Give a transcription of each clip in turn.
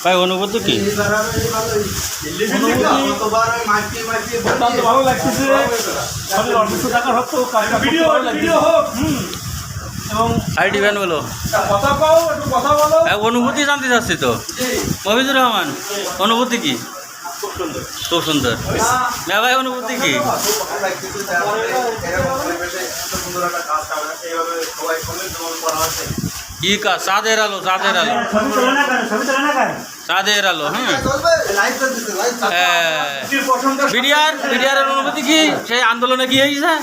ভাই অনুভূতি কি? ভালো লাগতেছে। অসুস্থ থাকার হতো এবং আইডিয়ান বলো, কথা পাও, একটু কথা বলো। অনুভূতি জানতে চাচ্ছি তো। মফিজুর রহমান, অনুভূতি কি? খুব সুন্দর। ভাই অনুভূতি কি? কি কাজ? চাঁদের আলো, চাঁদের আলো, চাঁদের আলো। হ্যাঁ, বিডিআর অনুভূতি কি? সেই আন্দোলনে কি হয়েছে?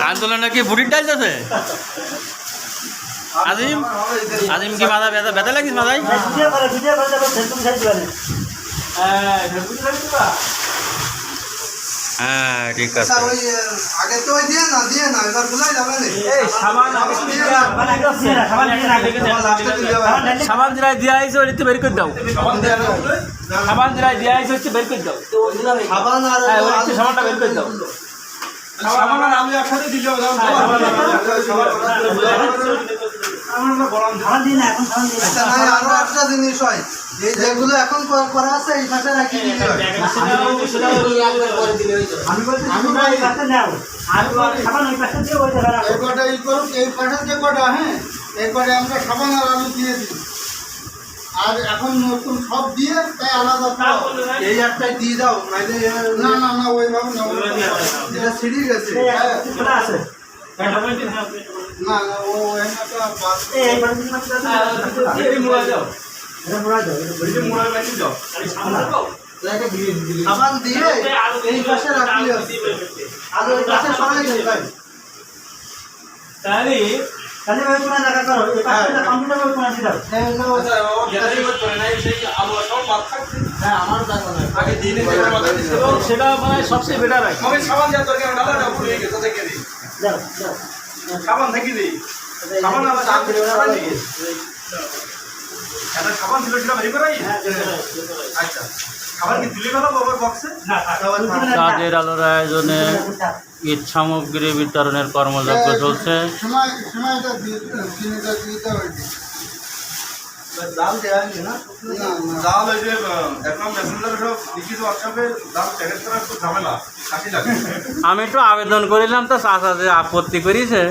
আন্দোলনে কি বুড়ির ডাল যাচ্ছে? আজিম আজিম কি মাথা ব্যথা লাগিস মাথায়? হ্যাঁ ঠিক আছে। সাবান জিরাই দিয়া আইছে ওইটা বের করে দাও। সাবান জিরাই দিয়া আইছে হচ্ছে বের করে দাও। সাবানটা বের করে দাও। সাবান আমি একসাথে দিলে আরো একটা জিনিস হয়, যেগুলো এখন করা আছে এই পাশে রাখি দিলে হয়। আমি বলছি এই পাশে নাও, আর সাবান ওই পাশে দিয়ে ওই জায়গা রাখো। এই কটা ই করুক, এই পাশে যে কটা, হ্যাঁ এই কটা আমরা সাবান আর আলু দিয়ে দিই। আর এখন নতুন সব দিয়ে তাই আলাদা এই একটাই দিয়ে দাও। না না না ওইভাবে না, এটা ছিঁড়ে গেছে। আছে না না ও সাবান দিয়ে এই পাশে রাখলে আলু এই পাশে সবাই ভাই তাহলে তাহলে ওই কোনা জায়গা করো, এই পাশে কম্পিউটার ওই কোনা দিও। হ্যাঁ আমার জায়গা নাই, আগে দিনে সেটা মানে সবচেয়ে বেটার হয়। আমি সাবান যা দরকার দাদা না ভুলে গেছে থেকে দিই। যাও যাও সাবান থেকে দিই। সাবান আবার চাপ দিলে সাবান দিই। এটা সাবান ছিল সেটা বের করাই? আচ্ছা। খাবার কি তুলে ফেলা বাবার বক্সে? না, চাঁদের আলোর আয়োজনে ঈদ সামগ্রী বিতরণের কর্মযজ্ঞ চলছে। সময়টা দিয়ে দিতে হইবে। দাম দেওয়া হয়নি না? জাল ওই যে এখন মেসেঞ্জার সব লিখিত হোয়াটসঅ্যাপে দাম প্যাকেট করা একটু ঝামেলা, কাশি লাগে। আমি একটু আবেদন করিলাম তো চাচা যে আপত্তি করেছে।